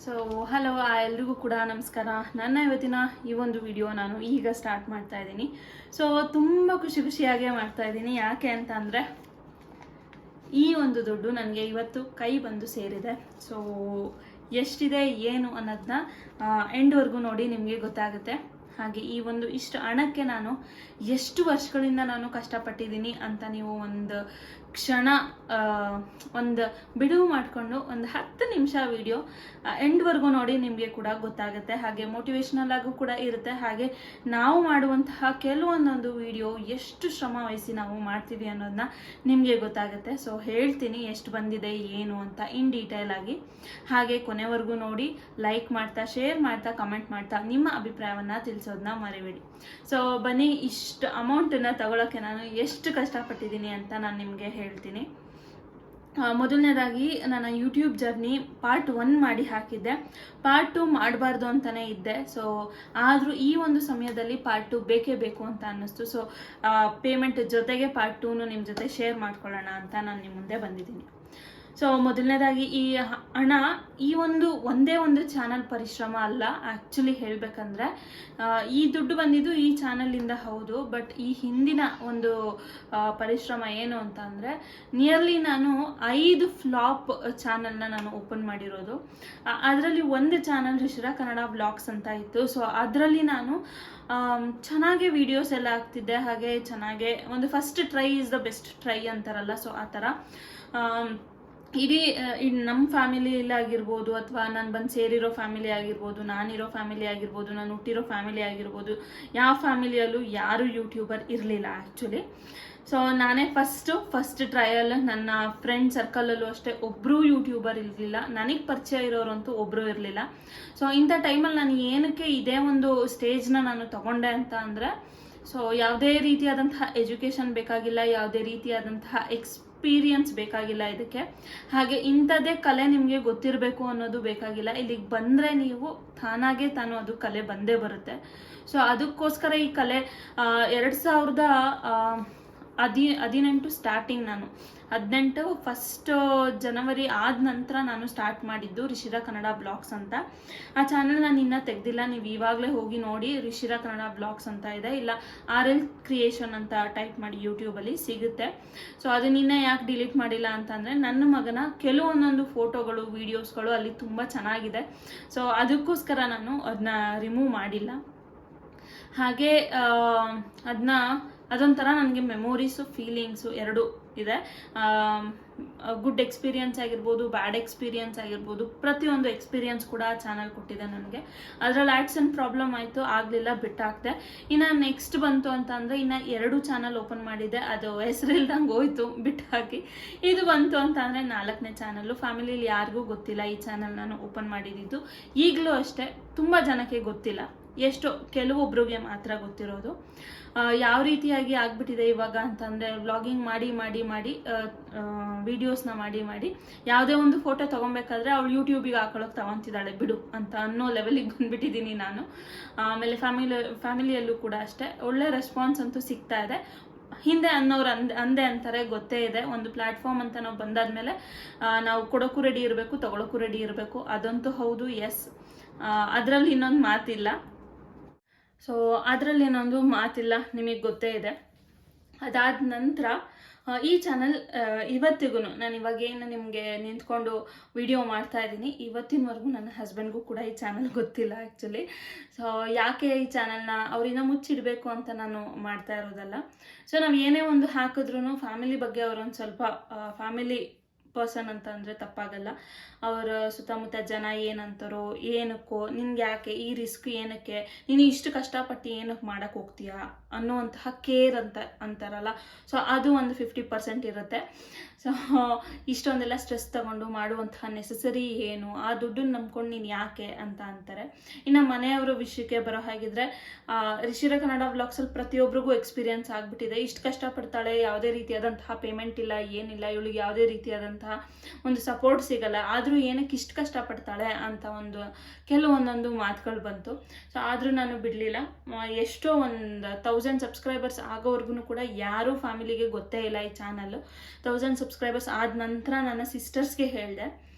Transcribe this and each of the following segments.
So hello ಎಲ್ರಿಗೂ ಕೂಡ ನಮಸ್ಕಾರ. ನನ್ನ ಇವತ್ತಿನ ಈ ಒಂದು ವಿಡಿಯೋ ನಾನು ಈಗ ಸ್ಟಾರ್ಟ್ ಮಾಡ್ತಾ ಇದ್ದೀನಿ. ಸೊ ತುಂಬ ಖುಷಿಯಾಗೇ ಮಾಡ್ತಾ ಇದ್ದೀನಿ. ಯಾಕೆ ಅಂತ ಅಂದರೆ ಈ ಒಂದು ದುಡ್ಡು ನನಗೆ ಇವತ್ತು ಕೈ ಬಂದು ಸೇರಿದೆ. ಸೊ ಎಷ್ಟಿದೆ ಏನು ಅನ್ನೋದನ್ನ ಎಂಡ್ವರೆಗೂ ನೋಡಿ ನಿಮಗೆ ಗೊತ್ತಾಗುತ್ತೆ. ಹಾಗೆ ಈ ಒಂದು ಇಷ್ಟು ಹಣಕ್ಕೆ ನಾನು ಎಷ್ಟು ವರ್ಷಗಳಿಂದ ನಾನು ಕಷ್ಟಪಟ್ಟಿದ್ದೀನಿ ಅಂತ ನೀವು ಒಂದು ಕ್ಷಣ ಒಂದು ಬಿಡುವು ಮಾಡಿಕೊಂಡು ಒಂದು 10 ನಿಮಿಷ ವಿಡಿಯೋ ಎಂಡ್ವರೆಗೂ ನೋಡಿ ನಿಮಗೆ ಕೂಡ ಗೊತ್ತಾಗುತ್ತೆ. ಹಾಗೆ ಮೋಟಿವೇಶ್ನಲ್ ಆಗು ಕೂಡ ಇರುತ್ತೆ. ಹಾಗೆ ನಾವು ಮಾಡುವಂತಹ ಕೆಲವೊಂದೊಂದು ವಿಡಿಯೋ ಎಷ್ಟು ಶ್ರಮ ವಹಿಸಿ ನಾವು ಮಾಡ್ತೀವಿ ಅನ್ನೋದನ್ನ ನಿಮಗೆ ಗೊತ್ತಾಗುತ್ತೆ. ಸೊ ಹೇಳ್ತೀನಿ ಎಷ್ಟು ಬಂದಿದೆ ಏನು ಅಂತ ಇನ್ ಡೀಟೇಲ್ ಆಗಿ. ಹಾಗೆ ಕೊನೆವರೆಗೂ ನೋಡಿ, ಲೈಕ್ ಮಾಡ್ತಾ, ಶೇರ್ ಮಾಡ್ತಾ, ಕಮೆಂಟ್ ಮಾಡ್ತಾ ನಿಮ್ಮ ಅಭಿಪ್ರಾಯವನ್ನು ತಿಳಿಸೋದನ್ನ ಮರಿಬೇಡಿ. ಸೊ ಬನ್ನಿ, ಇಷ್ಟು ಅಮೌಂಟನ್ನು ತಗೊಳ್ಳೋಕ್ಕೆ ನಾನು ಎಷ್ಟು ಕಷ್ಟಪಟ್ಟಿದ್ದೀನಿ ಅಂತ ನಾನು ನಿಮಗೆ ಹೇಳ್ತೀನಿ. ಮೊದಲನೇದಾಗಿ ನನ್ನ ಯೂಟ್ಯೂಬ್ ಜರ್ನಿ ಪಾರ್ಟ್ 1 ಮಾಡಿ ಹಾಕಿದ್ದೆ. ಪಾರ್ಟ್ 2 ಮಾಡಬಾರ್ದು ಅಂತಲೇ ಇದ್ದೆ. ಸೊ ಆದರೂ ಈ ಒಂದು ಸಮಯದಲ್ಲಿ ಪಾರ್ಟ್ 2 ಬೇಕೇ ಬೇಕು ಅಂತ ಅನ್ನಿಸ್ತು. ಸೊ ಪೇಮೆಂಟ್ ಜೊತೆಗೆ ಪಾರ್ಟ್ 2 ನಿಮ್ಮ ಜೊತೆ ಶೇರ್ ಮಾಡ್ಕೊಳ್ಳೋಣ ಅಂತ ನಾನು ನಿಮ್ಮ ಮುಂದೆ ಬಂದಿದ್ದೀನಿ. ಸೊ ಮೊದಲನೇದಾಗಿ ಈ ಹಣ ಈ ಒಂದೇ ಒಂದು ಚಾನಲ್ ಪರಿಶ್ರಮ ಅಲ್ಲ. ಆ್ಯಕ್ಚುಲಿ ಹೇಳಬೇಕಂದ್ರೆ ಈ ದುಡ್ಡು ಬಂದಿದ್ದು ಈ ಚಾನಲಿಂದ ಹೌದು. ಬಟ್ ಈ ಹಿಂದಿನ ಒಂದು ಪರಿಶ್ರಮ ಏನು ಅಂತ ಅಂದರೆ, ನಿಯರ್ಲಿ ನಾನು 5 ಫ್ಲಾಪ್ ಚಾನಲ್ನ ನಾನು ಓಪನ್ ಮಾಡಿರೋದು. ಅದರಲ್ಲಿ ಒಂದು ಚಾನಲ್ ರಿಷಿರಾ ಕನ್ನಡ ವ್ಲಾಗ್ಸ್ ಅಂತ ಇತ್ತು. ಸೊ ಅದರಲ್ಲಿ ನಾನು ಚೆನ್ನಾಗೆ ವಿಡಿಯೋಸ್ ಎಲ್ಲ ಆಗ್ತಿದ್ದೆ. ಹಾಗೆ ಚೆನ್ನಾಗೆ ಒಂದು first try is the best try ಅಂತಾರಲ್ಲ, ಸೊ ಆ ಥರ ಇಡೀ ನಮ್ಮ ಫ್ಯಾಮಿಲಿಯಲ್ಲಿ ಆಗಿರ್ಬೋದು, ಅಥವಾ ನಾನು ಬಂದು ಸೇರಿರೋ ಫ್ಯಾಮಿಲಿ ಆಗಿರ್ಬೋದು, ನಾನಿರೋ ಫ್ಯಾಮಿಲಿ ಆಗಿರ್ಬೋದು, ನಾನು ಹುಟ್ಟಿರೋ ಫ್ಯಾಮಿಲಿ ಆಗಿರ್ಬೋದು, ಯಾವ ಫ್ಯಾಮಿಲಿಯಲ್ಲೂ ಯಾರು ಯೂಟ್ಯೂಬರ್ ಇರಲಿಲ್ಲ ಆ್ಯಕ್ಚುಲಿ. ಸೊ ನಾನೇ ಫಸ್ಟ್ ಟ್ರಯಲ್. ನನ್ನ ಫ್ರೆಂಡ್ ಸರ್ಕಲಲ್ಲೂ ಅಷ್ಟೇ ಒಬ್ಬರೂ ಯೂಟ್ಯೂಬರ್ ಇರಲಿಲ್ಲ. ನನಗೆ ಪರಿಚಯ ಇರೋರಂತೂ ಒಬ್ಬರೂ ಇರಲಿಲ್ಲ. ಸೊ ಇಂಥ ಟೈಮಲ್ಲಿ ನಾನು ಏನಕ್ಕೆ ಇದೇ ಒಂದು ಸ್ಟೇಜ್ನ ನಾನು ತಗೊಂಡೆ ಅಂತ ಅಂದರೆ, ಸೊ ಯಾವುದೇ ರೀತಿಯಾದಂತಹ ಎಜುಕೇಷನ್ ಬೇಕಾಗಿಲ್ಲ, ಯಾವುದೇ ರೀತಿಯಾದಂತಹ ಎಕ್ಸ್ಪೀರಿಯನ್ಸ್ ಬೇಕಾಗಿಲ್ಲ ಇದಕ್ಕೆ. ಹಾಗೆ ಇಂಥದ್ದೇ ಕಲೆ ನಿಮಗೆ ಗೊತ್ತಿರಬೇಕು ಅನ್ನೋದು ಬೇಕಾಗಿಲ್ಲ. ಇಲ್ಲಿಗೆ ಬಂದರೆ ನೀವು ತಾನು ಅದು ಕಲೆ ಬಂದೇ ಬರುತ್ತೆ. ಸೊ ಅದಕ್ಕೋಸ್ಕರ ಈ ಕಲೆ 2018 ಸ್ಟಾರ್ಟಿಂಗ್, ನಾನು 18 ಫಸ್ಟ್ ಜನವರಿ ಆದ ನಂತರ ನಾನು ಸ್ಟಾರ್ಟ್ ಮಾಡಿದ್ದು ರಿಷಿರಾ ಕನ್ನಡ ಬ್ಲಾಗ್ಸ್ ಅಂತ. ಆ ಚಾನಲ್ ನಾನು ಇನ್ನೂ ತೆಗೆದಿಲ್ಲ. ನೀವು ಇವಾಗಲೇ ಹೋಗಿ ನೋಡಿ, ರಿಷಿರಾ ಕನ್ನಡ ಬ್ಲಾಗ್ಸ್ ಅಂತ ಇದೆ, ಇಲ್ಲ RL ಕ್ರಿಯೇಷನ್ ಅಂತ ಟೈಪ್ ಮಾಡಿ ಯೂಟ್ಯೂಬಲ್ಲಿ ಸಿಗುತ್ತೆ. ಸೊ ಅದನ್ನ ಯಾಕೆ ಡಿಲೀಟ್ ಮಾಡಿಲ್ಲ ಅಂತಂದರೆ, ನನ್ನ ಮಗನ ಕೆಲವೊಂದೊಂದು ಫೋಟೋಗಳು, ವೀಡಿಯೋಸ್ಗಳು ಅಲ್ಲಿ ತುಂಬ ಚೆನ್ನಾಗಿದೆ. ಸೊ ಅದಕ್ಕೋಸ್ಕರ ನಾನು ಅದನ್ನ ರಿಮೂವ್ ಮಾಡಿಲ್ಲ. ಹಾಗೆ ಅದೊಂಥರ ನನಗೆ ಮೆಮೊರೀಸು, ಫೀಲಿಂಗ್ಸು ಎರಡೂ ಇದೆ. ಗುಡ್ ಎಕ್ಸ್ಪೀರಿಯನ್ಸ್ ಆಗಿರ್ಬೋದು, ಬ್ಯಾಡ್ ಎಕ್ಸ್ಪೀರಿಯನ್ಸ್ ಆಗಿರ್ಬೋದು, ಪ್ರತಿಯೊಂದು ಎಕ್ಸ್ಪೀರಿಯನ್ಸ್ ಕೂಡ ಆ ಚಾನಲ್ ಕೊಟ್ಟಿದೆ ನನಗೆ. ಅದರಲ್ಲಿ ಆ್ಯಡ್ಸ್ ಅಂಡ್ ಪ್ರಾಬ್ಲಮ್ ಆಯಿತು, ಆಗಲಿಲ್ಲ, ಬಿಟ್ಟಾಕ್ದೆ. ಇನ್ನು ನೆಕ್ಸ್ಟ್ ಬಂತು ಅಂತ ಅಂದರೆ, ಇನ್ನು 2 ಚಾನಲ್ ಓಪನ್ ಮಾಡಿದೆ, ಅದು ಹೆಸರಿಲ್ದಂಗೆ ಹೋಯ್ತು, ಬಿಟ್ಟು ಹಾಕಿ. ಇದು ಬಂತು ಅಂತ ಅಂದರೆ 4ನೇ ಚಾನಲ್ಲು. ಫ್ಯಾಮಿಲಿಯಲ್ಲಿ ಯಾರಿಗೂ ಗೊತ್ತಿಲ್ಲ ಈ ಚಾನಲ್ ನಾನು ಓಪನ್ ಮಾಡಿದ್ದು. ಈಗಲೂ ಅಷ್ಟೇ ತುಂಬ ಜನಕ್ಕೆ ಗೊತ್ತಿಲ್ಲ, ಎಷ್ಟೋ ಕೆಲವೊಬ್ರಿಗೆ ಮಾತ್ರ ಗೊತ್ತಿರೋದು. ಯಾವ ರೀತಿಯಾಗಿ ಆಗ್ಬಿಟ್ಟಿದೆ ಇವಾಗ ಅಂತಂದರೆ, ವ್ಲಾಗಿಂಗ್ ಮಾಡಿ ವಿಡಿಯೋಸ್ನ ಮಾಡಿ ಯಾವುದೇ ಒಂದು ಫೋಟೋ ತೊಗೊಬೇಕಾದ್ರೆ ಅವಳು ಯೂಟ್ಯೂಬಿಗೆ ಹಾಕೊಳ್ಳೋಕೆ ತಗೊತಿದ್ದಾಳೆ ಬಿಡು ಅಂತ ಅನ್ನೋ ಲೆವೆಲಿಗೆ ಬಂದುಬಿಟ್ಟಿದ್ದೀನಿ ನಾನು. ಆಮೇಲೆ ಫ್ಯಾಮಿಲಿಯಲ್ಲೂ ಕೂಡ ಅಷ್ಟೇ ಒಳ್ಳೆ ರೆಸ್ಪಾನ್ಸ್ ಅಂತೂ ಸಿಗ್ತಾ ಇದೆ. ಹಿಂದೆ ಅನ್ನೋರು ಅಂದೇ ಅಂತಾರೆ, ಗೊತ್ತೇ ಇದೆ. ಒಂದು ಪ್ಲ್ಯಾಟ್ಫಾರ್ಮ್ ಅಂತ ನಾವು ಬಂದಾದ್ಮೇಲೆ ನಾವು ಕೊಡೋಕ್ಕೂ ರೆಡಿ ಇರಬೇಕು, ತಗೊಳಕ್ಕೂ ರೆಡಿ ಇರಬೇಕು. ಅದಂತೂ ಹೌದು, ಎಸ್, ಅದರಲ್ಲಿ ಇನ್ನೊಂದು ಮಾತಿಲ್ಲ. ಸೊ ಅದರಲ್ಲಿ ಏನೊಂದು ಮಾತಿಲ್ಲ, ನಿಮಗೆ ಗೊತ್ತೇ ಇದೆ. ಅದಾದ ನಂತರ ಈ ಚಾನಲ್ ಇವತ್ತಿಗೂ, ನಾನು ಇವಾಗೇನು ನಿಮಗೆ ನಿಂತ್ಕೊಂಡು ವಿಡಿಯೋ ಮಾಡ್ತಾ ಇದ್ದೀನಿ, ಇವತ್ತಿನವರೆಗೂ ನನ್ನ ಹಸ್ಬೆಂಡ್ಗೂ ಕೂಡ ಈ ಚಾನಲ್ ಗೊತ್ತಿಲ್ಲ ಆ್ಯಕ್ಚುಲಿ. ಸೊ ಯಾಕೆ ಈ ಚಾನಲ್ನ ಅವರಿಂದ ಮುಚ್ಚಿಡಬೇಕು ಅಂತ ನಾನು ಮಾಡ್ತಾ ಇರೋದಲ್ಲ. ಸೊ ನಾವು ಏನೇ ಒಂದು ಹಾಕಿದ್ರೂ ಫ್ಯಾಮಿಲಿ ಬಗ್ಗೆ ಅವರೊಂದು ಸ್ವಲ್ಪ ಫ್ಯಾಮಿಲಿ ಪರ್ಸನ್ ಅಂತ ಅಂದರೆ ತಪ್ಪಾಗಲ್ಲ. ಅವರ ಸುತ್ತಮುತ್ತ ಜನ ಏನಂತಾರೋ, ಏನಕ್ಕೋ, ನಿನ್ಗೆ ಯಾಕೆ ಈ ರಿಸ್ಕ್, ಏನಕ್ಕೆ ನೀನು ಇಷ್ಟು ಕಷ್ಟಪಟ್ಟು ಏನಕ್ಕೆ ಮಾಡೋಕ್ಕೆ ಹೋಗ್ತೀಯಾ ಅನ್ನೋವಂತಹ ಕೇರ್ ಅಂತ ಅಂತಾರಲ್ಲ. ಸೊ ಅದು ಒಂದು 50% ಇರುತ್ತೆ. ಸೊ ಇಷ್ಟೊಂದೆಲ್ಲ ಸ್ಟ್ರೆಸ್ ತಗೊಂಡು ಮಾಡುವಂತಹ ನೆಸಸರಿ ಏನು, ಆ ದುಡ್ಡನ್ನು ನಂಬ್ಕೊಂಡು ನೀನು ಯಾಕೆ ಅಂತ ಅಂತಾರೆ. ಇನ್ನು ಮನೆಯವರ ವಿಷಯಕ್ಕೆ ಬರೋ ಹಾಗಿದ್ರೆ, ರಿಷಿರಾ ಕನ್ನಡ ವ್ಲಾಗ್ಸಲ್ಲಿ ಪ್ರತಿಯೊಬ್ಬರಿಗೂ ಎಕ್ಸ್ಪೀರಿಯನ್ಸ್ ಆಗಿಬಿಟ್ಟಿದೆ. ಇಷ್ಟು ಕಷ್ಟಪಡ್ತಾಳೆ, ಯಾವುದೇ ರೀತಿಯಾದಂತಹ ಪೇಮೆಂಟ್ ಇಲ್ಲ, ಏನಿಲ್ಲ, ಇವಳಿಗೆ ಯಾವುದೇ ರೀತಿಯಾದಂತಹ ಒಂದು ಸಪೋರ್ಟ್ ಸಿಗಲ್ಲ, ಆದರೂ ಏನಕ್ಕೆ ಇಷ್ಟು ಕಷ್ಟಪಡ್ತಾಳೆ ಅಂತ ಕೆಲವೊಂದೊಂದು ಮಾತುಗಳು ಬಂತು. ಸೊ ಆದರೂ ನಾನು ಬಿಡಲಿಲ್ಲ. ಎಷ್ಟೋ ಒಂದು 1000 ಸಬ್ಸ್ಕ್ರೈಬರ್ಸ್ ಆಗೋವರೆಗೂ ಕೂಡ ಯಾರೂ ಫ್ಯಾಮಿಲಿಗೆ ಗೊತ್ತೇ ಇಲ್ಲ ಈ ಚಾನಲ್ಲು. 1000 ಸಬ್ಸ್ಕ್ರೈಬರ್ಸ್ ಆದ ನಂತರ ನನ್ನ ಸಿಸ್ಟರ್ಸ್ಗೆ ಹೇಳಿದೆ.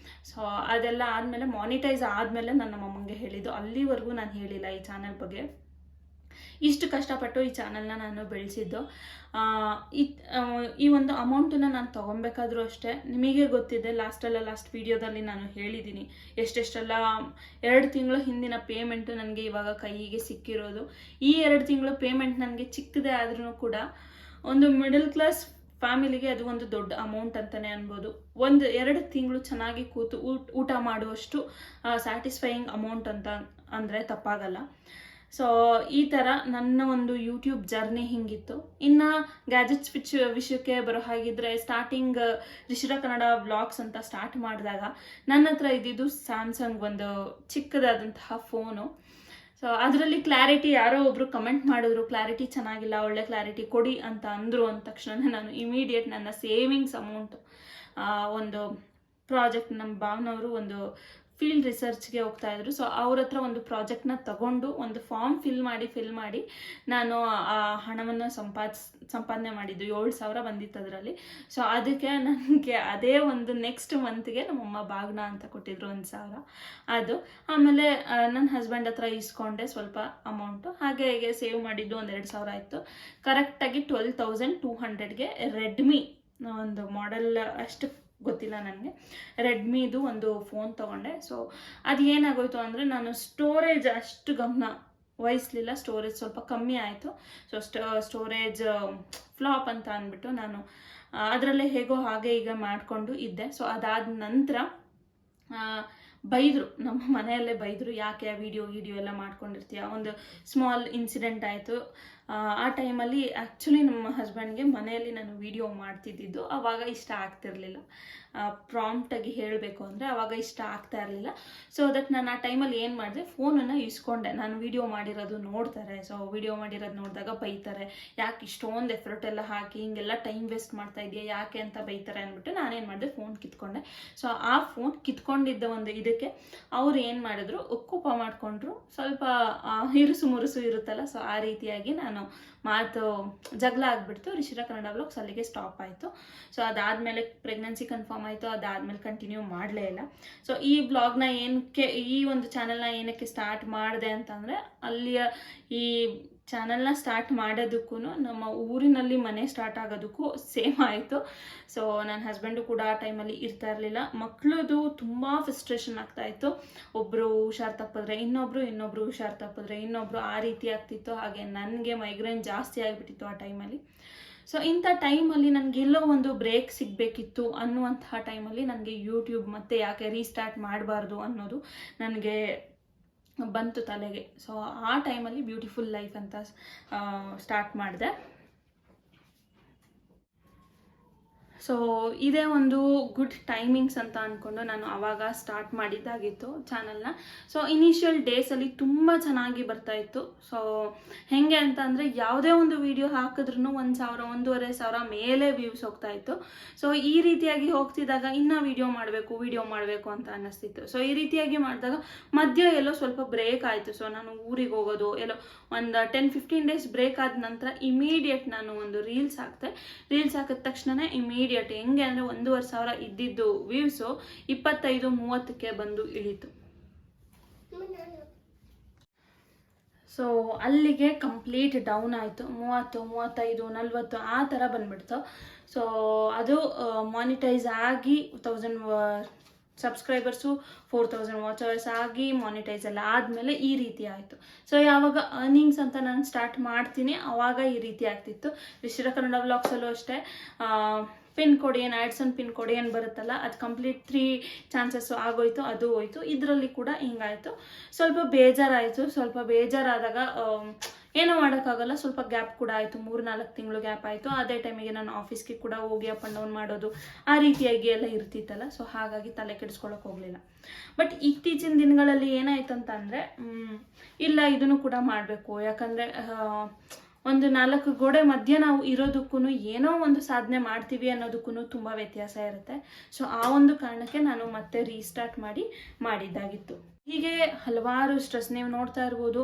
ಸೊ ಅದೆಲ್ಲ ಆದಮೇಲೆ ಮಾನಿಟೈಸ್ ಆದಮೇಲೆ ನನ್ನ ಮಮ್ಮಂಗೆ ಹೇಳಿದ್ದು, ಅಲ್ಲಿವರೆಗೂ ನಾನು ಹೇಳಿಲ್ಲ ಈ ಚಾನಲ್ ಬಗ್ಗೆ. ಇಷ್ಟು ಕಷ್ಟಪಟ್ಟು ಈ ಚಾನಲ್ನ ನಾನು ಬೆಳೆಸಿದ್ದು. ಈ ಒಂದು ಅಮೌಂಟನ್ನ ನಾನು ತೊಗೊಬೇಕಾದ್ರೂ ಅಷ್ಟೇ, ನಿಮಗೆ ಗೊತ್ತಿದೆ, ಲಾಸ್ಟ್ ವೀಡಿಯೋದಲ್ಲಿ ನಾನು ಹೇಳಿದ್ದೀನಿ ಎಷ್ಟೆಷ್ಟೆಲ್ಲ 2 ತಿಂಗಳ ಹಿಂದಿನ ಪೇಮೆಂಟು ನನಗೆ ಇವಾಗ ಕೈಗೆ ಸಿಕ್ಕಿರೋದು. ಈ 2 ತಿಂಗಳ ಪೇಮೆಂಟ್ ನನಗೆ ಚಿಕ್ಕದೇ ಆದ್ರೂ ಕೂಡ ಒಂದು ಮಿಡಲ್ ಕ್ಲಾಸ್ ಫ್ಯಾಮಿಲಿಗೆ ಅದು ಒಂದು ದೊಡ್ಡ ಅಮೌಂಟ್ ಅಂತಲೇ ಅನ್ಬೋದು. 1-2 ತಿಂಗಳು ಚೆನ್ನಾಗಿ ಕೂತು ಊಟ ಮಾಡುವಷ್ಟು ಸ್ಯಾಟಿಸ್ಫೈಯಿಂಗ್ ಅಮೌಂಟ್ ಅಂತ ಅಂದರೆ ತಪ್ಪಾಗಲ್ಲ. ಸೊ ಈ ಥರ ನನ್ನ ಒಂದು ಯೂಟ್ಯೂಬ್ ಜರ್ನಿ ಹಿಂಗಿತ್ತು. ಇನ್ನು ಗ್ಯಾಜೆಟ್ಸ್ ವಿಷಯಕ್ಕೆ ಬರೋ ಹಾಗಿದ್ರೆ, ಸ್ಟಾರ್ಟಿಂಗ್ ರಿಷಿರಾ ಕನ್ನಡ ವ್ಲಾಗ್ಸ್ ಅಂತ ಸ್ಟಾರ್ಟ್ ಮಾಡಿದಾಗ ನನ್ನ ಹತ್ರ ಇದ್ದಿದ್ದು ಸ್ಯಾಮ್ಸಂಗ್ ಒಂದು ಚಿಕ್ಕದಾದಂತಹ ಫೋನು. ಸೊ ಅದರಲ್ಲಿ ಕ್ಲಾರಿಟಿ, ಯಾರೋ ಒಬ್ರು ಕಮೆಂಟ್ ಮಾಡಿದ್ರು ಕ್ಲಾರಿಟಿ ಚೆನ್ನಾಗಿಲ್ಲ, ಒಳ್ಳೆ ಕ್ಲಾರಿಟಿ ಕೊಡಿ ಅಂತ ಅಂದರು. ಅಂದ ತಕ್ಷಣ ನಾನು ಇಮಿಡಿಯೇಟ್ ನನ್ನ ಸೇವಿಂಗ್ಸ್ ಅಮೌಂಟ್ ಒಂದು ಪ್ರಾಜೆಕ್ಟ್, ನಮ್ಮ ಭಾವನವರು ಒಂದು ಫೀಲ್ಡ್ ರಿಸರ್ಚ್ಗೆ ಹೋಗ್ತಾ ಇದ್ರು. ಸೊ ಅವ್ರ ಹತ್ರ ಒಂದು ಪ್ರಾಜೆಕ್ಟ್ನ ತಗೊಂಡು ಒಂದು ಫಾರ್ಮ್ ಫಿಲ್ ಮಾಡಿ ನಾನು ಆ ಹಣವನ್ನು ಸಂಪಾದನೆ ಮಾಡಿದ್ದು. 7,000 ಬಂದಿತ್ತು ಅದರಲ್ಲಿ. ಸೊ ಅದಕ್ಕೆ ನನಗೆ ಅದೇ ಒಂದು ನೆಕ್ಸ್ಟ್ ಮಂತ್ಗೆ ನಮ್ಮಮ್ಮ ಬಾಗ್ನ ಅಂತ ಕೊಟ್ಟಿದ್ರು 1,000. ಅದು ಆಮೇಲೆ ನನ್ನ ಹಸ್ಬೆಂಡ್ ಹತ್ರ ಇಸ್ಕೊಂಡೆ ಸ್ವಲ್ಪ ಅಮೌಂಟು. ಹಾಗೆ ಹೀಗೆ ಸೇವ್ ಮಾಡಿದ್ದು 2,000 ಆಯಿತು. ಕರೆಕ್ಟಾಗಿ 12,200ಗೆ ರೆಡ್ಮಿ ಒಂದು ಮಾಡೆಲ್, ಅಷ್ಟು ಗೊತ್ತಿಲ್ಲ ನನಗೆ, ರೆಡ್ಮಿದು ಒಂದು ಫೋನ್ ತೊಗೊಂಡೆ. ಸೊ ಅದು ಏನಾಗೋಯ್ತು ಅಂದರೆ, ನಾನು ಸ್ಟೋರೇಜ್ ಅಷ್ಟು ಗಮನ ವಹಿಸ್ಲಿಲ್ಲ, ಸ್ಟೋರೇಜ್ ಸ್ವಲ್ಪ ಕಮ್ಮಿ ಆಯಿತು. ಸೊ ಸ್ಟೋರೇಜ್ ಫ್ಲಾಪ್ ಅಂತ ಅಂದ್ಬಿಟ್ಟು ನಾನು ಅದರಲ್ಲೇ ಹೇಗೋ ಹಾಗೆ ಈಗ ಮಾಡಿಕೊಂಡು ಇದ್ದೆ. ಸೊ ಅದಾದ ನಂತರ ಬೈದರು, ನಮ್ಮ ಮನೆಯಲ್ಲೇ ಬೈದರು, ಯಾಕೆ ಆ ವಿಡಿಯೋ ಎಲ್ಲ ಮಾಡ್ಕೊಂಡಿರ್ತೀಯ. ಒಂದು ಸ್ಮಾಲ್ ಇನ್ಸಿಡೆಂಟ್ ಆಯಿತು. ಆ ಟೈಮಲ್ಲಿ ಆ್ಯಕ್ಚುಲಿ ನಮ್ಮ ಹಸ್ಬೆಂಡ್ಗೆ ಮನೆಯಲ್ಲಿ ನಾನು ವಿಡಿಯೋ ಮಾಡ್ತಿದ್ದಿದ್ದು ಆವಾಗ ಇಷ್ಟ ಆಗ್ತಿರ್ಲಿಲ್ಲ. ಪ್ರಾಂಪ್ಟಾಗಿ ಹೇಳಬೇಕು ಅಂದರೆ ಆವಾಗ ಇಷ್ಟ ಆಗ್ತಾ ಇರಲಿಲ್ಲ. ಸೊ ದಟ್ ನಾನು ಆ ಟೈಮಲ್ಲಿ ಏನು ಮಾಡಿದೆ, ಫೋನನ್ನು ಇಸ್ಕೊಂಡೆ. ನಾನು ವಿಡಿಯೋ ಮಾಡಿರೋದು ನೋಡ್ತಾರೆ. ಸೊ ವಿಡಿಯೋ ಮಾಡಿರೋದು ನೋಡಿದಾಗ ಬೈತಾರೆ, ಯಾಕೆ ಇಷ್ಟೊಂದು ಎಫರ್ಟ್ ಎಲ್ಲ ಹಾಕಿ ಹಿಂಗೆಲ್ಲ ಟೈಮ್ ವೇಸ್ಟ್ ಮಾಡ್ತಾ ಇದೆಯಾ ಯಾಕೆ ಅಂತ ಬೈತಾರೆ ಅಂದ್ಬಿಟ್ಟು ನಾನೇನು ಮಾಡಿದೆ, ಫೋನ್ ಕಿತ್ಕೊಂಡೆ. ಸೊ ಆ ಫೋನ್ ಕಿತ್ಕೊಂಡಿದ್ದ ಒಂದು ಇದಕ್ಕೆ ಅವ್ರು ಏನು ಮಾಡಿದ್ರು, ಕೋಪ ಮಾಡಿಕೊಂಡ್ರು. ಸ್ವಲ್ಪ ಮುರುಸು ಇರುತ್ತಲ್ಲ, ಸೊ ಆ ರೀತಿಯಾಗಿ ನಾನು ಮಾತು ಜಗಳ ಆಗ್ಬಿಡ್ತು. ರಿಷಿರಾ ಕನ್ನಡ ವ್ಲಾಗ್ಸ್ ಅಲ್ಲಿಗೆ ಸ್ಟಾಪ್ ಆಯಿತು. ಸೊ ಅದಾದಮೇಲೆ ಪ್ರೆಗ್ನೆನ್ಸಿ ಕನ್ಫರ್ಮ್ ಆಯಿತು. ಅದಾದಮೇಲೆ ಕಂಟಿನ್ಯೂ ಮಾಡಲೇ ಇಲ್ಲ. ಸೊ ಈ ವ್ಲಾಗ್ನ ಏನಕ್ಕೆ, ಈ ಒಂದು ಚಾನಲ್ನ ಏನಕ್ಕೆ ಸ್ಟಾರ್ಟ್ ಮಾಡಿದೆ ಅಂತಂದರೆ, ಅಲ್ಲಿಯ ಈ ಚಾನಲ್ನ ಸ್ಟಾರ್ಟ್ ಮಾಡೋದಕ್ಕೂ ನಮ್ಮ ಊರಿನಲ್ಲಿ ಮನೆ ಸ್ಟಾರ್ಟ್ ಆಗೋದಕ್ಕೂ ಸೇಮ್ ಆಯಿತು. ಸೊ ನನ್ನ ಹಸ್ಬೆಂಡು ಕೂಡ ಆ ಟೈಮಲ್ಲಿ ಇರ್ತಾ ಇರಲಿಲ್ಲ. ಮಕ್ಕಳದು ತುಂಬ ಫ್ರಸ್ಟ್ರೇಷನ್ ಆಗ್ತಾಯಿತ್ತು. ಒಬ್ಬರು ಹುಷಾರು ತಪ್ಪಿದ್ರೆ ಇನ್ನೊಬ್ರು ಹುಷಾರು ತಪ್ಪಿದ್ರೆ ಇನ್ನೊಬ್ರು, ಆ ರೀತಿ ಆಗ್ತಿತ್ತು. ಹಾಗೆ ನನಗೆ ಮೈಗ್ರೇನ್ ಜಾಸ್ತಿ ಆಗಿಬಿಟ್ಟಿತ್ತು ಆ ಟೈಮಲ್ಲಿ. ಸೊ ಇಂಥ ಟೈಮಲ್ಲಿ ನನಗೆಲ್ಲೋ ಒಂದು ಬ್ರೇಕ್ ಸಿಗಬೇಕಿತ್ತು ಅನ್ನುವಂತಹ ಟೈಮಲ್ಲಿ ನನಗೆ ಯೂಟ್ಯೂಬ್ ಮತ್ತೆ ಯಾಕೆ ರೀಸ್ಟಾರ್ಟ್ ಮಾಡಬಾರ್ದು ಅನ್ನೋದು ನನಗೆ ಬಂತು ತಲೆಗೆ. ಸೊ ಆ ಟೈಮಲ್ಲಿ ಬ್ಯೂಟಿಫುಲ್ ಲೈಫ್ ಅಂತ ಸ್ಟಾರ್ಟ್ ಮಾಡಿದೆ. ಸೊ ಇದೇ ಒಂದು ಗುಡ್ ಟೈಮಿಂಗ್ಸ್ ಅಂತ ಅಂದ್ಕೊಂಡು ನಾನು ಆವಾಗ ಸ್ಟಾರ್ಟ್ ಮಾಡಿದ್ದಾಗಿತ್ತು ಚಾನಲ್ನ. ಸೊ ಇನಿಷಿಯಲ್ ಡೇಸಲ್ಲಿ ತುಂಬ ಚೆನ್ನಾಗಿ ಬರ್ತಾಯಿತ್ತು. ಸೊ ಹೇಗೆ ಅಂತ ಅಂದರೆ, ಯಾವುದೇ ಒಂದು ವಿಡಿಯೋ ಹಾಕಿದ್ರೂ 1,000 1,500 ಮೇಲೆ ವ್ಯೂಸ್ ಹೋಗ್ತಾಯಿತ್ತು. ಸೊ ಈ ರೀತಿಯಾಗಿ ಹೋಗ್ತಿದ್ದಾಗ ಇನ್ನೂ ವಿಡಿಯೋ ಮಾಡಬೇಕು ಅಂತ ಅನ್ನಿಸ್ತಿತ್ತು. ಸೊ ಈ ರೀತಿಯಾಗಿ ಮಾಡಿದಾಗ ಮಧ್ಯ ಎಲ್ಲೋ ಸ್ವಲ್ಪ ಬ್ರೇಕ್ ಆಯಿತು. ಸೊ ನಾನು ಊರಿಗೆ ಹೋಗೋದು ಎಲ್ಲೋ ಒಂದು 10-15 ಡೇಸ್ ಬ್ರೇಕ್ ಆದ ನಂತರ ಇಮಿಡಿಯೇಟ್ ನಾನು ಒಂದು ರೀಲ್ಸ್ ಹಾಕಿದ ತಕ್ಷಣ ಇಮಿಡಿಯೇಟ್ ಹೆಂಗೆ ಅಂದರೆ 1,500 ಇದ್ದಿದ್ದು ವ್ಯೂಸು 25-30ಕ್ಕೆ ಬಂದು ಇಳೀತು. ಸೊ ಅಲ್ಲಿಗೆ ಕಂಪ್ಲೀಟ್ ಡೌನ್ ಆಯಿತು. 30, 35, 40 ಆ ಥರ ಬಂದ್ಬಿಡ್ತು. ಸೊ ಅದು ಮಾನಿಟೈಸ್ ಆಗಿ 1000 ಸಬ್ಸ್ಕ್ರೈಬರ್ಸು 4,000 ವಾಚ್ ಅವರ್ಸ್ ಆಗಿ ಮಾನಿಟೈಸ್ ಎಲ್ಲ ಆದಮೇಲೆ ಈ ರೀತಿ ಆಯಿತು. ಸೊ ಯಾವಾಗ ಅರ್ನಿಂಗ್ಸ್ ಅಂತ ನಾನು ಸ್ಟಾರ್ಟ್ ಮಾಡ್ತೀನಿ ಆವಾಗ ಈ ರೀತಿ ಆಗ್ತಿತ್ತು. ರಿಷಿರಾ ಕನ್ನಡ ವ್ಲಾಗ್ಸಲ್ಲೂ ಅಷ್ಟೇ, ಪಿನ್ ಕೋಡ್ ಏನು ಆ್ಯಡ್ಸನ್ ಪಿನ್ ಕೋಡ್ ಏನು ಬರುತ್ತಲ್ಲ, ಅದು ಕಂಪ್ಲೀಟ್ 3 ಚಾನ್ಸಸ್ಸು ಆಗೋಯ್ತು, ಅದು ಹೋಯ್ತು. ಇದರಲ್ಲಿ ಕೂಡ ಹಿಂಗಾಯಿತು. ಸ್ವಲ್ಪ ಬೇಜಾರಾದಾಗ ಏನೂ ಮಾಡೋಕ್ಕಾಗಲ್ಲ, ಸ್ವಲ್ಪ ಗ್ಯಾಪ್ ಕೂಡ ಆಯಿತು. 3-4 ತಿಂಗಳು ಗ್ಯಾಪ್ ಆಯಿತು. ಅದೇ ಟೈಮಿಗೆ ನಾನು ಆಫೀಸ್ಗೆ ಕೂಡ ಹೋಗಿ ಅಪ್ ಆ್ಯಂಡ್ ಡೌನ್ ಮಾಡೋದು ಆ ರೀತಿಯಾಗಿ ಎಲ್ಲ ಇರ್ತಿತ್ತಲ್ಲ. ಸೊ ಹಾಗಾಗಿ ತಲೆ ಕೆಡಿಸ್ಕೊಳ್ಳೋಕೆ ಹೋಗಲಿಲ್ಲ. ಬಟ್ ಇತ್ತೀಚಿನ ದಿನಗಳಲ್ಲಿ ಏನಾಯ್ತು ಅಂತ ಅಂದರೆ, ಇಲ್ಲ ಇದನ್ನು ಕೂಡ ಮಾಡಬೇಕು, ಯಾಕಂದರೆ ಒಂದು 4 ಗೋಡೆ ಮಧ್ಯೆ ನಾವು ಇರೋದಕ್ಕೂ ಏನೋ ಒಂದು ಸಾಧನೆ ಮಾಡ್ತೀವಿ ಅನ್ನೋದಕ್ಕೂ ತುಂಬ ವ್ಯತ್ಯಾಸ ಇರುತ್ತೆ. ಸೊ ಆ ಒಂದು ಕಾರಣಕ್ಕೆ ನಾನು ಮತ್ತೆ ರೀಸ್ಟಾರ್ಟ್ ಮಾಡಿದ್ದಾಗಿತ್ತು. ಹೀಗೆ ಹಲವಾರು ಸ್ಟ್ರೆಸ್ ನೀವು ನೋಡ್ತಾ ಇರ್ಬೋದು.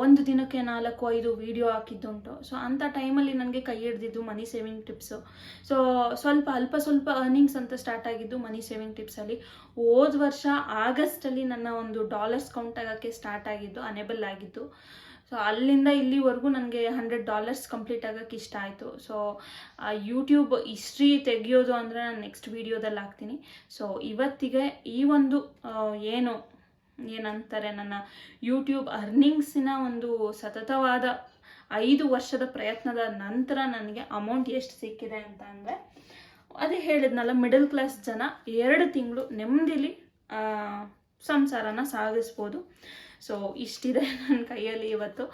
ಒಂದು ದಿನಕ್ಕೆ 4-5 ವಿಡಿಯೋ ಹಾಕಿದ್ದುಂಟು. ಸೊ ಅಂಥ ಟೈಮಲ್ಲಿ ನನಗೆ ಕೈ ಹಿಡ್ದಿದ್ದು ಮನಿ ಸೇವಿಂಗ್ ಟಿಪ್ಸು. ಸೊ ಸ್ವಲ್ಪ ಅರ್ನಿಂಗ್ಸ್ ಅಂತ ಸ್ಟಾರ್ಟ್ ಆಗಿದ್ದು ಮನಿ ಸೇವಿಂಗ್ ಟಿಪ್ಸಲ್ಲಿ. ಹೋದ ವರ್ಷ ಆಗಸ್ಟಲ್ಲಿ ನನ್ನ ಒಂದು ಡಾಲರ್ಸ್ ಕೌಂಟ್ ಆಗೋಕ್ಕೆ ಸ್ಟಾರ್ಟ್ ಆಗಿದ್ದು, ಅನೇಬಲ್ ಆಗಿದ್ದು. ಸೊ ಅಲ್ಲಿಂದ ಇಲ್ಲಿವರೆಗೂ ನನಗೆ $100 ಕಂಪ್ಲೀಟ್ ಆಗೋಕ್ಕೆ ಇಷ್ಟ ಆಯಿತು. ಸೊ ಯೂಟ್ಯೂಬ್ ಹಿಸ್ಟ್ರಿ ತೆಗೆಯೋದು ಅಂದರೆ ನಾನು ನೆಕ್ಸ್ಟ್ ವೀಡಿಯೋದಲ್ಲಿ ಹಾಕ್ತೀನಿ. ಸೊ ಇವತ್ತಿಗೆ ಈ ಒಂದು ಏನಂತಾರೆ, ನನ್ನ ಯೂಟ್ಯೂಬ್ ಅರ್ನಿಂಗ್ಸಿನ ಒಂದು ಸತತವಾದ 5 ವರ್ಷದ ಪ್ರಯತ್ನದ ನಂತರ ನನಗೆ ಅಮೌಂಟ್ ಎಷ್ಟು ಸಿಕ್ಕಿದೆ ಅಂತ ಅಂದರೆ, ಅದೇ ಹೇಳಿದ್ನಲ್ಲ, ಮಿಡಲ್ ಕ್ಲಾಸ್ ಜನ 2 ತಿಂಗಳು ನೆಮ್ಮದಿಲಿ ಸಂಸಾರನ ಸಾಗಿಸ್ಬೋದು. ಸೊ ಇಷ್ಟಿದೆ ನನ್ನ ಕೈಯಲ್ಲಿ ಇವತ್ತು.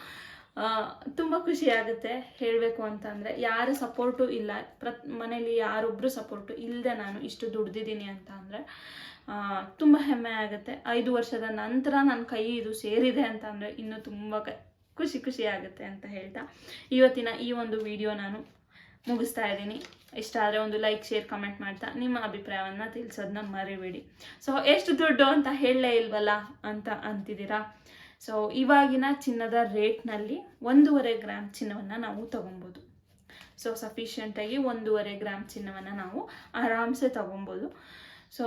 ತುಂಬ ಖುಷಿ ಆಗುತ್ತೆ ಹೇಳಬೇಕು ಅಂತಂದರೆ. ಯಾರ ಸಪೋರ್ಟು ಇಲ್ಲ, ಮನೇಲಿ ಯಾರೊಬ್ಬರು ಸಪೋರ್ಟು ಇಲ್ಲದೆ ನಾನು ಇಷ್ಟು ದುಡ್ದಿದ್ದೀನಿ ಅಂತ ಅಂದರೆ ತುಂಬ ಹೆಮ್ಮೆ ಆಗುತ್ತೆ. 5 ವರ್ಷದ ನಂತರ ನನ್ನ ಕೈ ಇದು ಸೇರಿದೆ ಅಂತ ಅಂದರೆ ಇನ್ನೂ ತುಂಬ ಖುಷಿ ಆಗುತ್ತೆ ಅಂತ ಹೇಳ್ತಾ ಇವತ್ತಿನ ಈ ಒಂದು ವಿಡಿಯೋ ನಾನು ಮುಗಿಸ್ತಾ ಇದ್ದೀನಿ. ಇಷ್ಟ ಆದರೆ ಒಂದು ಲೈಕ್, ಶೇರ್, ಕಮೆಂಟ್ ಮಾಡ್ತಾ ನಿಮ್ಮ ಅಭಿಪ್ರಾಯವನ್ನು ತಿಳಿಸೋದನ್ನ ಮರಿಬೇಡಿ. ಸೊ ಎಷ್ಟು ದುಡ್ಡು ಅಂತ ಹೇಳಲೇ ಇಲ್ವಲ್ಲ ಅಂತ ಅಂತಿದ್ದೀರಾ. ಸೊ ಇವಾಗಿನ ಚಿನ್ನದ ರೇಟ್ನಲ್ಲಿ 1.5 ಗ್ರಾಮ್ ಚಿನ್ನವನ್ನು ನಾವು ತೊಗೊಬೋದು. ಸೊ ಸಫಿಷಿಯೆಂಟಾಗಿ 1.5 ಗ್ರಾಮ್ ಚಿನ್ನವನ್ನು ನಾವು ಆರಾಮ್ಸೆ ತೊಗೊಬೋದು. ಸೊ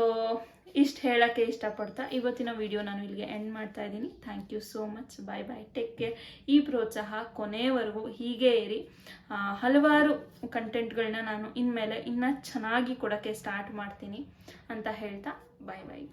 ಇಷ್ಟು ಹೇಳೋಕ್ಕೆ ಇಷ್ಟಪಡ್ತಾ ಇವತ್ತಿನ ವಿಡಿಯೋ ನಾನು ಇಲ್ಲಿಗೆ ಎಂಡ್ ಮಾಡ್ತಾ ಇದ್ದೀನಿ. Thank you so much. Bye bye, take care. ಈ ಪ್ರೋತ್ಸಾಹ ಕೊನೆಯವರೆಗೂ ಹೀಗೆ ಇರಿ. ಹಲವಾರು ಕಂಟೆಂಟ್ಗಳನ್ನ ನಾನು ಇನ್ಮೇಲೆ ಇನ್ನೂ ಚೆನ್ನಾಗಿ ಕೊಡೋಕ್ಕೆ ಸ್ಟಾರ್ಟ್ ಮಾಡ್ತೀನಿ ಅಂತ ಹೇಳ್ತಾ ಬಾಯ್ ಬಾಯ್.